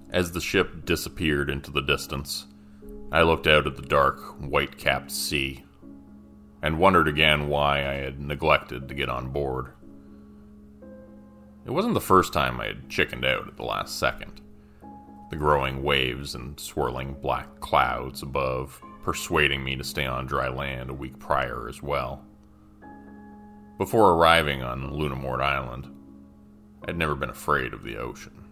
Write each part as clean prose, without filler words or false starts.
As the ship disappeared into the distance, I looked out at the dark, white-capped sea, and wondered again why I had neglected to get on board. It wasn't the first time I had chickened out at the last second. The growing waves and swirling black clouds above persuading me to stay on dry land a week prior as well. Before arriving on Morte Island, I'd never been afraid of the ocean.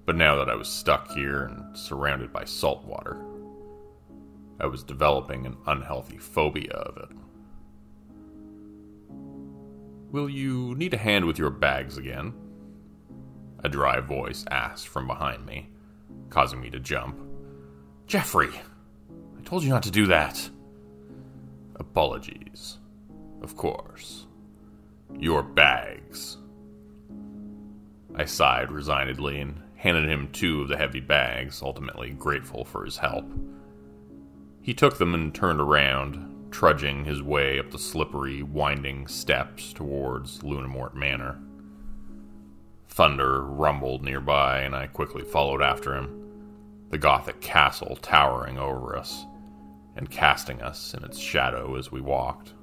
But now that I was stuck here and surrounded by salt water, I was developing an unhealthy phobia of it. "Will you need a hand with your bags again?" a dry voice asked from behind me, causing me to jump. "Jeffrey! I told you not to do that!" "Apologies. Of course. Your bags." I sighed resignedly and handed him 2 of the heavy bags, ultimately grateful for his help. He took them and turned around, trudging his way up the slippery, winding steps towards Morte Manor. Thunder rumbled nearby, and I quickly followed after him, the Gothic castle towering over us and casting us in its shadow as we walked.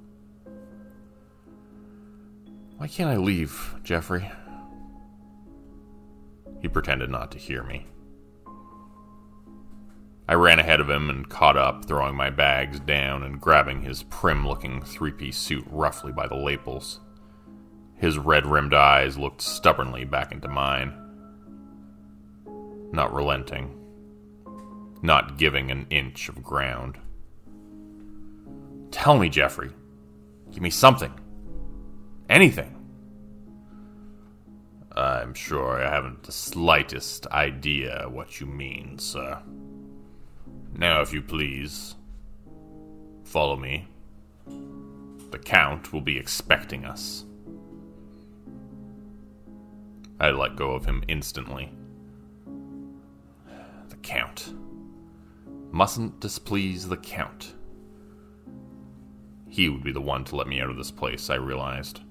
"Why can't I leave, Jeffrey?" He pretended not to hear me. I ran ahead of him and caught up, throwing my bags down and grabbing his prim-looking 3-piece suit roughly by the lapels. His red-rimmed eyes looked stubbornly back into mine, not relenting, not giving an inch of ground. "Tell me, Jeffrey. Give me something. Anything." "I'm sure I haven't the slightest idea what you mean, sir. Now, if you please, follow me. The Count will be expecting us." I let go of him instantly. The Count. Mustn't displease the Count. He would be the one to let me out of this place, I realized.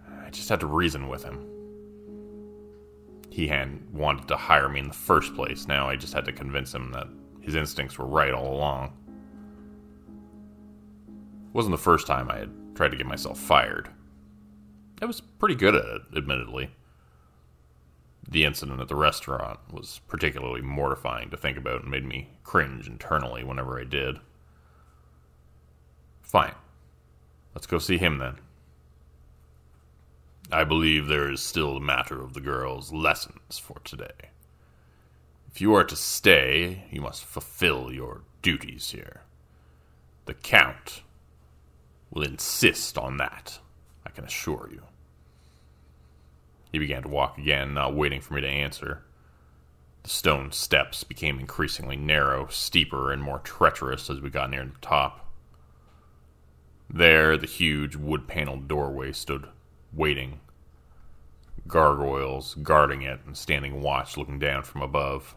I just had to reason with him. He hadn't wanted to hire me in the first place. Now I just had to convince him that his instincts were right all along. It wasn't the first time I had tried to get myself fired. I was pretty good at it, admittedly. The incident at the restaurant was particularly mortifying to think about and made me cringe internally whenever I did. Fine. Let's go see him then. I believe there is still the matter of the girl's lessons for today. If you are to stay, you must fulfill your duties here. The Count will insist on that, I can assure you. He began to walk again, not waiting for me to answer. The stone steps became increasingly narrow, steeper, and more treacherous as we got near the top. There, the huge wood-paneled doorway stood, waiting. Gargoyles guarding it and standing watch looking down from above.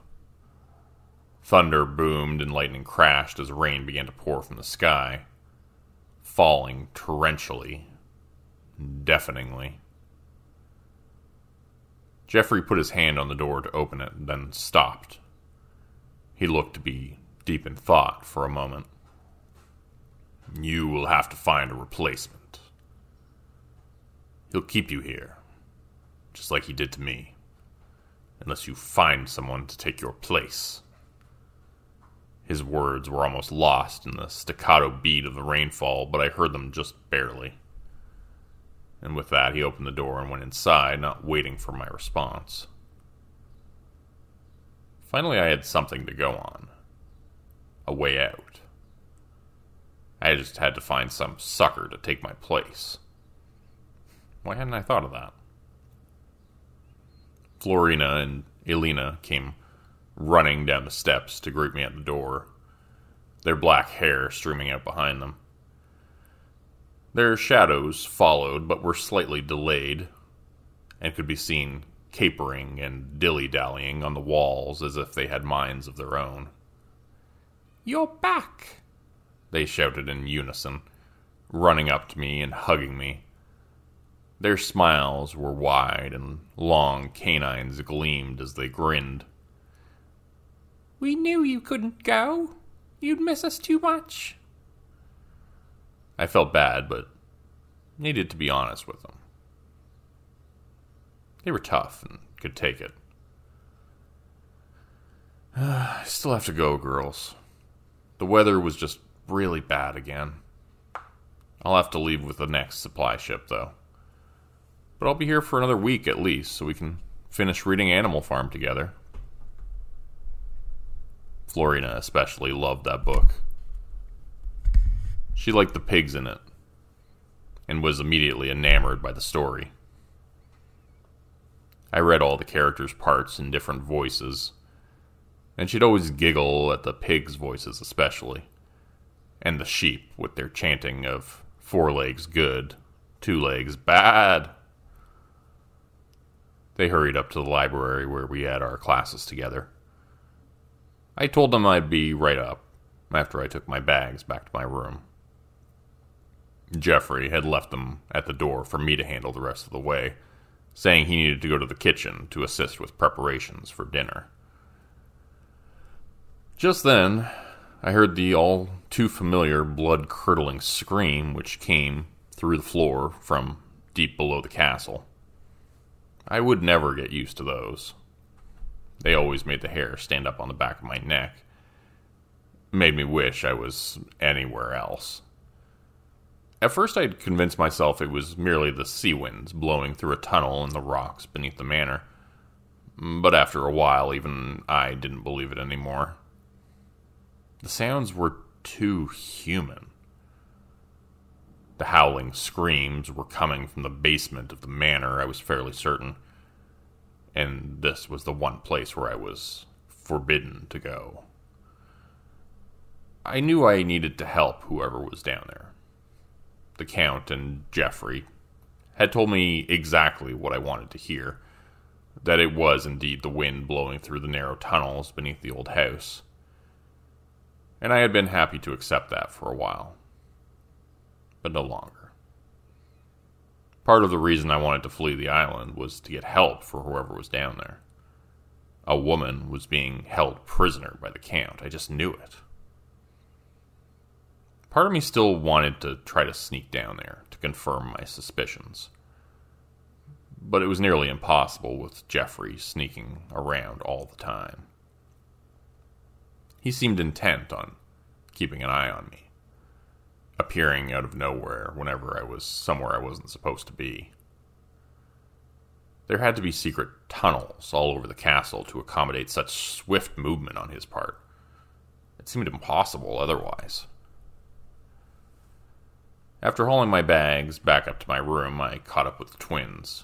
Thunder boomed and lightning crashed as rain began to pour from the sky, falling torrentially, deafeningly. Jeffrey put his hand on the door to open it, then stopped. He looked to be deep in thought for a moment. "You will have to find a replacement. He'll keep you here, just like he did to me, unless you find someone to take your place." His words were almost lost in the staccato beat of the rainfall, but I heard them just barely. And with that, he opened the door and went inside, not waiting for my response. Finally, I had something to go on. A way out. I just had to find some sucker to take my place. Why hadn't I thought of that? Florina and Elena came running down the steps to greet me at the door, their black hair streaming out behind them. Their shadows followed, but were slightly delayed, and could be seen capering and dilly-dallying on the walls as if they had minds of their own. "You're back!" they shouted in unison, running up to me and hugging me. Their smiles were wide and long canines gleamed as they grinned. "We knew you couldn't go. You'd miss us too much." I felt bad, but needed to be honest with them. They were tough and could take it. I still have to go, girls. The weather was just really bad again. I'll have to leave with the next supply ship, though. But I'll be here for another week at least, so we can finish reading Animal Farm together. Florina especially loved that book. She liked the pigs in it, and was immediately enamored by the story. I read all the characters' parts in different voices, and she'd always giggle at the pigs' voices especially, and the sheep with their chanting of 4 legs good, 2 legs bad. They hurried up to the library where we had our classes together. I told them I'd be right up after I took my bags back to my room. Jeffrey had left them at the door for me to handle the rest of the way, saying he needed to go to the kitchen to assist with preparations for dinner. Just then, I heard the all-too-familiar blood-curdling scream which came through the floor from deep below the castle. I would never get used to those. They always made the hair stand up on the back of my neck. Made me wish I was anywhere else. At first I'd convinced myself it was merely the sea winds blowing through a tunnel in the rocks beneath the manor. But after a while, even I didn't believe it anymore. The sounds were too human. The howling screams were coming from the basement of the manor, I was fairly certain. And this was the one place where I was forbidden to go. I knew I needed to help whoever was down there. The Count and Jeffrey had told me exactly what I wanted to hear, that it was indeed the wind blowing through the narrow tunnels beneath the old house. And I had been happy to accept that for a while. But no longer. Part of the reason I wanted to flee the island was to get help for whoever was down there. A woman was being held prisoner by the Count. I just knew it. Part of me still wanted to try to sneak down there to confirm my suspicions. But it was nearly impossible with Jeffrey sneaking around all the time. He seemed intent on keeping an eye on me, appearing out of nowhere whenever I was somewhere I wasn't supposed to be. There had to be secret tunnels all over the castle to accommodate such swift movement on his part. It seemed impossible otherwise. After hauling my bags back up to my room, I caught up with the twins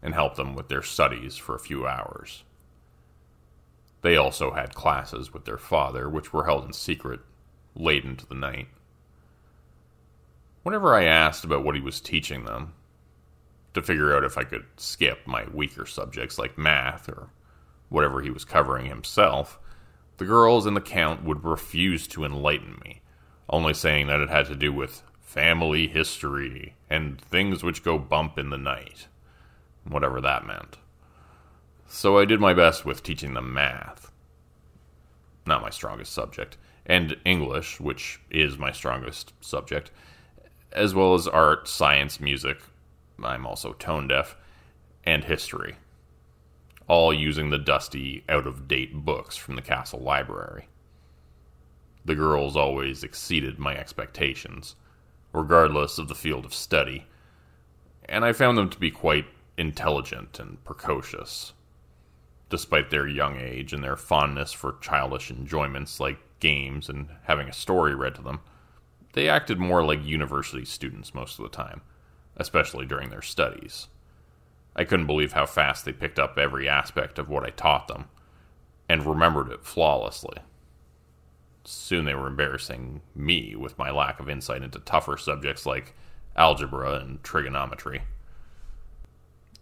and helped them with their studies for a few hours. They also had classes with their father, which were held in secret late into the night. Whenever I asked about what he was teaching them, to figure out if I could skip my weaker subjects like math or whatever he was covering himself, the girls and the Count would refuse to enlighten me, only saying that it had to do with family history and things which go bump in the night, whatever that meant. So I did my best with teaching them math, not my strongest subject, and English, which is my strongest subject, as well as art, science, music, I'm also tone deaf, and history, all using the dusty, out-of-date books from the castle library. The girls always exceeded my expectations, regardless of the field of study, and I found them to be quite intelligent and precocious. Despite their young age and their fondness for childish enjoyments like games and having a story read to them, they acted more like university students most of the time, especially during their studies. I couldn't believe how fast they picked up every aspect of what I taught them, and remembered it flawlessly. Soon they were embarrassing me with my lack of insight into tougher subjects like algebra and trigonometry.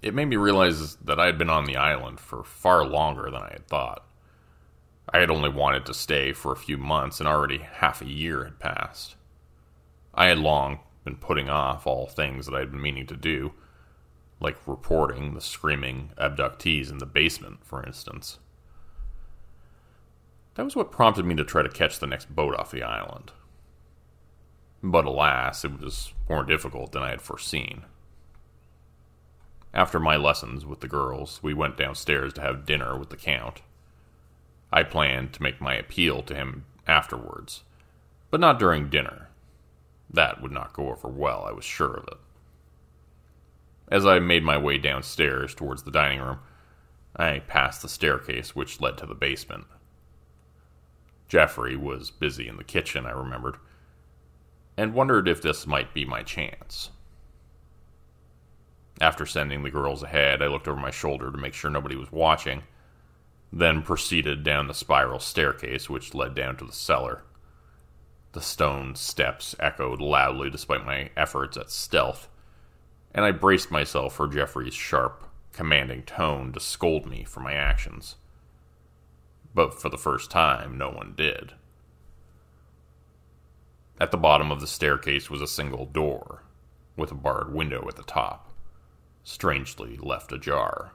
It made me realize that I had been on the island for far longer than I had thought. I had only wanted to stay for a few months, and already half a year had passed. I had long been putting off all things that I had been meaning to do, like reporting the screaming abductees in the basement, for instance. That was what prompted me to try to catch the next boat off the island. But alas, it was more difficult than I had foreseen. After my lessons with the girls, we went downstairs to have dinner with the Count. I planned to make my appeal to him afterwards, but not during dinner. That would not go over well, I was sure of it. As I made my way downstairs towards the dining room, I passed the staircase which led to the basement. Jeffrey was busy in the kitchen, I remembered, and wondered if this might be my chance. After sending the girls ahead, I looked over my shoulder to make sure nobody was watching, then proceeded down the spiral staircase which led down to the cellar. The stone steps echoed loudly despite my efforts at stealth, and I braced myself for Jeffrey's sharp, commanding tone to scold me for my actions. But for the first time, no one did. At the bottom of the staircase was a single door, with a barred window at the top, strangely left ajar.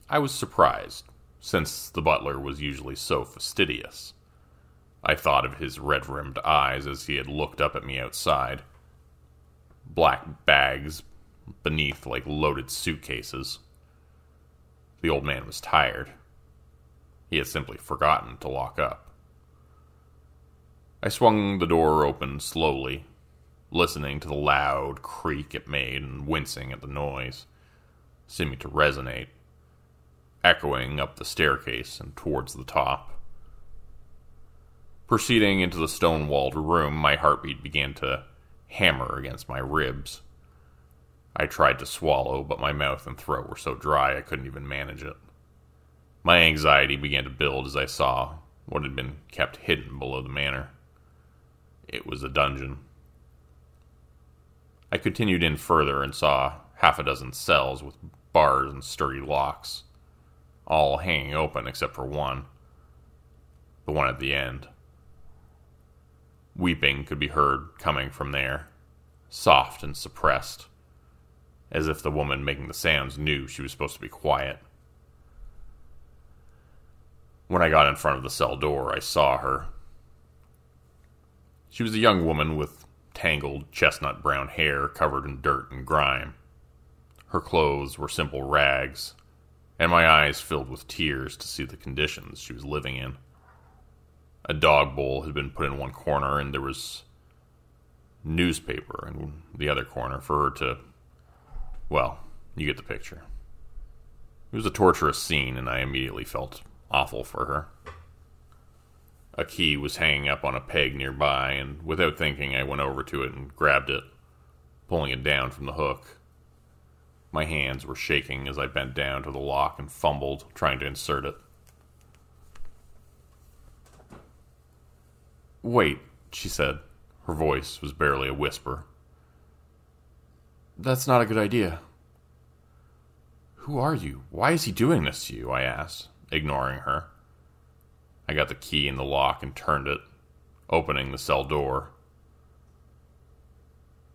I was surprised, since the butler was usually so fastidious. I thought of his red-rimmed eyes as he had looked up at me outside. Black bags beneath like loaded suitcases. The old man was tired. He had simply forgotten to lock up. I swung the door open slowly, listening to the loud creak it made and wincing at the noise, seeming to resonate, echoing up the staircase and towards the top. Proceeding into the stone-walled room, my heartbeat began to hammer against my ribs. I tried to swallow, but my mouth and throat were so dry I couldn't even manage it. My anxiety began to build as I saw what had been kept hidden below the manor. It was a dungeon. I continued in further and saw half a dozen cells with bars and sturdy locks, all hanging open except for one, the one at the end. Weeping could be heard coming from there, soft and suppressed, as if the woman making the sounds knew she was supposed to be quiet. When I got in front of the cell door, I saw her. She was a young woman with tangled chestnut brown hair covered in dirt and grime. Her clothes were simple rags, and my eyes filled with tears to see the conditions she was living in. A dog bowl had been put in one corner, and there was newspaper in the other corner for her to... well, you get the picture. It was a torturous scene, and I immediately felt awful for her. A key was hanging up on a peg nearby, and without thinking, I went over to it and grabbed it, pulling it down from the hook. My hands were shaking as I bent down to the lock and fumbled, trying to insert it. "Wait," she said. Her voice was barely a whisper. "That's not a good idea." "Who are you? Why is he doing this to you?" I asked, ignoring her. I got the key in the lock and turned it, opening the cell door.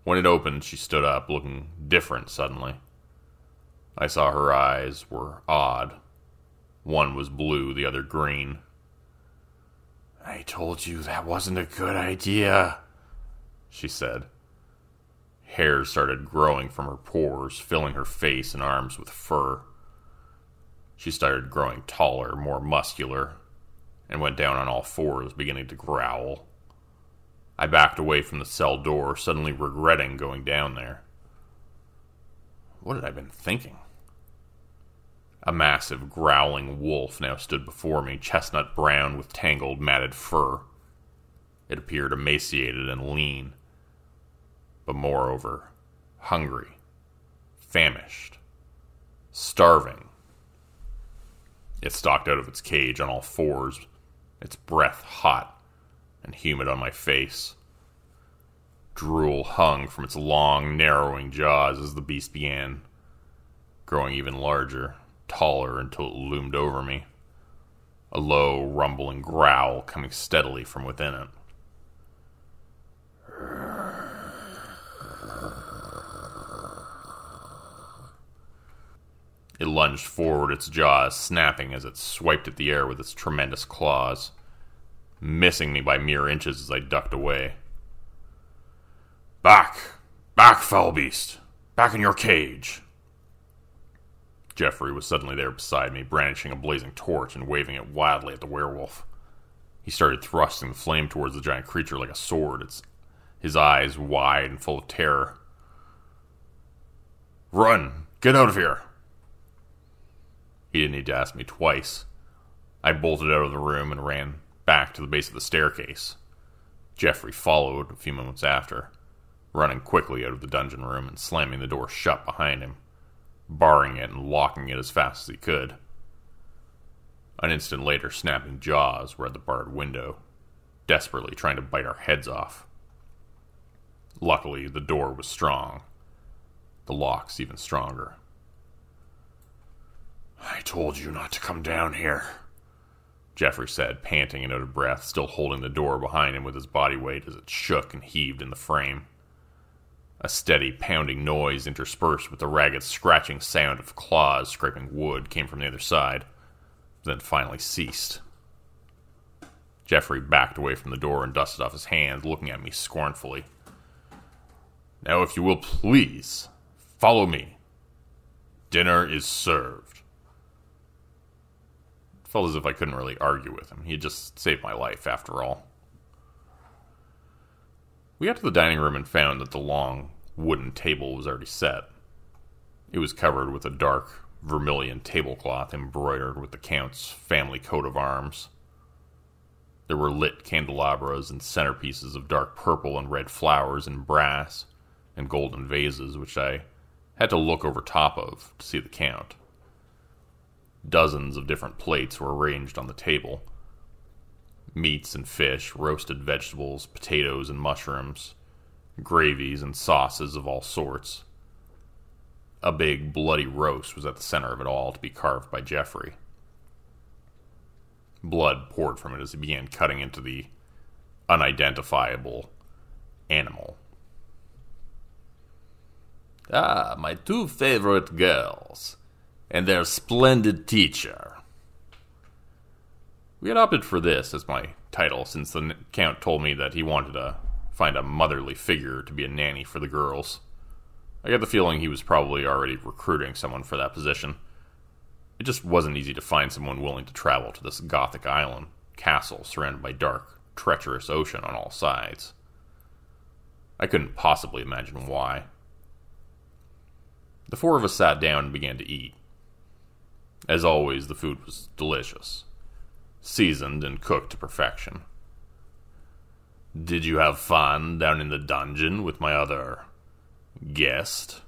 When it opened, she stood up, looking different suddenly. I saw her eyes were odd. One was blue, the other green. "I told you that wasn't a good idea," she said. Hair started growing from her pores, filling her face and arms with fur. She started growing taller, more muscular, and went down on all fours, beginning to growl. I backed away from the cell door, suddenly regretting going down there. What had I been thinking? A massive, growling wolf now stood before me, chestnut brown with tangled, matted fur. It appeared emaciated and lean, but moreover, hungry, famished, starving. It stalked out of its cage on all fours, its breath hot and humid on my face. Drool hung from its long, narrowing jaws as the beast began growing even larger, taller until it loomed over me, a low, rumbling growl coming steadily from within it. It lunged forward, its jaws snapping as it swiped at the air with its tremendous claws, missing me by mere inches as I ducked away. "Back! Back, foul beast! Back in your cage!" Jeffrey was suddenly there beside me, brandishing a blazing torch and waving it wildly at the werewolf. He started thrusting the flame towards the giant creature like a sword, his eyes wide and full of terror. "Run! Get out of here!" He didn't need to ask me twice. I bolted out of the room and ran back to the base of the staircase. Jeffrey followed a few moments after, running quickly out of the dungeon room and slamming the door shut behind him, barring it and locking it as fast as he could. An instant later, snapping jaws were at the barred window, desperately trying to bite our heads off. Luckily, the door was strong. The locks even stronger. "I told you not to come down here," Jeffrey said, panting and out of breath, still holding the door behind him with his body weight as it shook and heaved in the frame. A steady, pounding noise interspersed with the ragged, scratching sound of claws scraping wood came from the other side, then finally ceased. Jeffrey backed away from the door and dusted off his hands, looking at me scornfully. "Now, if you will please, follow me. Dinner is served." It felt as if I couldn't really argue with him. He had just saved my life, after all. We got to the dining room and found that the long wooden table was already set. It was covered with a dark vermilion tablecloth embroidered with the Count's family coat of arms. There were lit candelabras and centerpieces of dark purple and red flowers in brass and golden vases, which I had to look over top of to see the Count. Dozens of different plates were arranged on the table. Meats and fish, roasted vegetables, potatoes and mushrooms, gravies and sauces of all sorts. A big, bloody roast was at the center of it all, to be carved by Jeffrey. Blood poured from it as he began cutting into the unidentifiable animal. "Ah, my two favorite girls, and their splendid teacher." We had opted for this as my title, since the Count told me that he wanted to find a motherly figure to be a nanny for the girls. I got the feeling he was probably already recruiting someone for that position. It just wasn't easy to find someone willing to travel to this Gothic island castle surrounded by dark, treacherous ocean on all sides. I couldn't possibly imagine why. The four of us sat down and began to eat. As always, the food was delicious, seasoned and cooked to perfection. "Did you have fun down in the dungeon with my other guest?"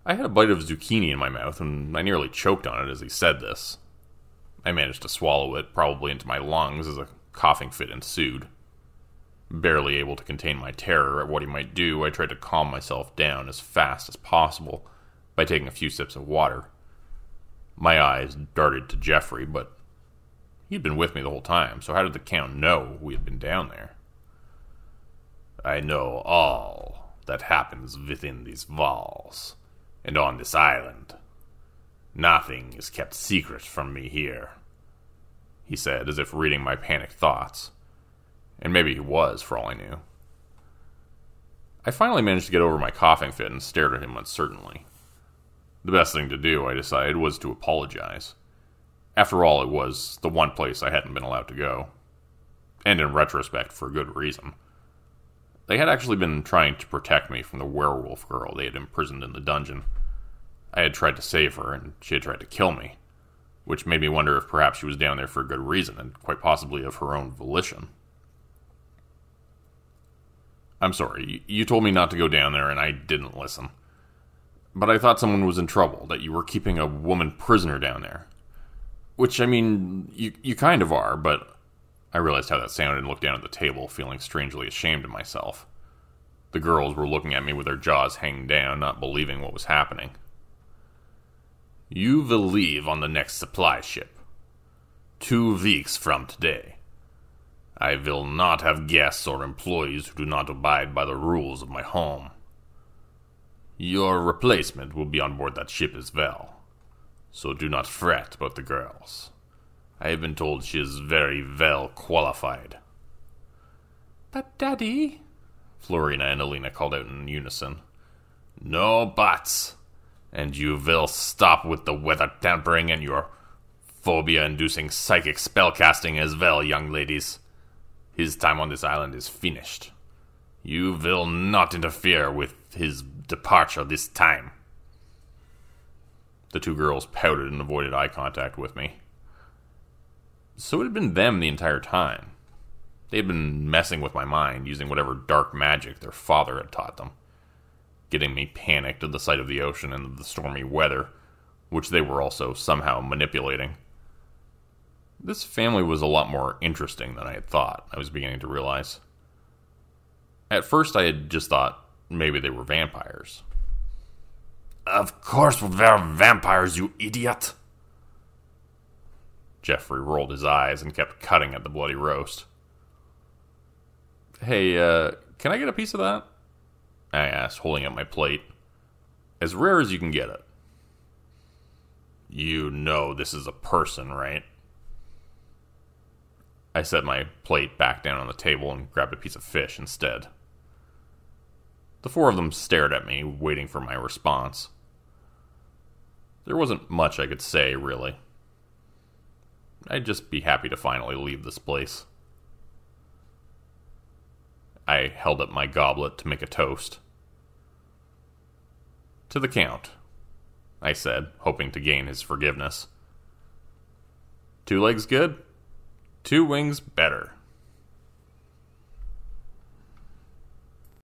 I had a bite of zucchini in my mouth, and I nearly choked on it as he said this. I managed to swallow it, probably into my lungs, as a coughing fit ensued. Barely able to contain my terror at what he might do, I tried to calm myself down as fast as possible by taking a few sips of water. My eyes darted to Jeffrey, but he'd been with me the whole time, so how did the Count know we had been down there? "I know all that happens within these walls, and on this island. Nothing is kept secret from me here," he said, as if reading my panicked thoughts. And maybe he was, for all I knew. I finally managed to get over my coughing fit and stared at him uncertainly. The best thing to do, I decided, was to apologize. After all, it was the one place I hadn't been allowed to go. And in retrospect, for good reason. They had actually been trying to protect me from the werewolf girl they had imprisoned in the dungeon. I had tried to save her, and she had tried to kill me, which made me wonder if perhaps she was down there for a good reason, and quite possibly of her own volition. "I'm sorry, you told me not to go down there, and I didn't listen. But I thought someone was in trouble, that you were keeping a woman prisoner down there. Which, I mean, you kind of are, but..." I realized how that sounded and looked down at the table, feeling strangely ashamed of myself. The girls were looking at me with their jaws hanging down, not believing what was happening. "You will leave on the next supply ship. 2 weeks from today. I will not have guests or employees who do not abide by the rules of my home." Your replacement will be on board that ship as well, so do not fret about the girls. I have been told she is very well qualified. But, Daddy... Florina and Alina called out in unison. No buts. And you will stop with the weather tampering and your phobia-inducing psychic spellcasting as well, young ladies. His time on this island is finished. You will not interfere with his departure this time. The two girls pouted and avoided eye contact with me. So it had been them the entire time. They had been messing with my mind, using whatever dark magic their father had taught them, getting me panicked at the sight of the ocean and of the stormy weather, which they were also somehow manipulating. This family was a lot more interesting than I had thought, I was beginning to realize. At first I had just thought maybe they were vampires. Of course they're vampires, you idiot! Jeffrey rolled his eyes and kept cutting at the bloody roast. Hey, can I get a piece of that? I asked, holding up my plate. As rare as you can get it. You know this is a person, right? I set my plate back down on the table and grabbed a piece of fish instead. The four of them stared at me, waiting for my response. There wasn't much I could say, really. I'd just be happy to finally leave this place. I held up my goblet to make a toast. To the Count, I said, hoping to gain his forgiveness. 2 legs good? 2 wings better.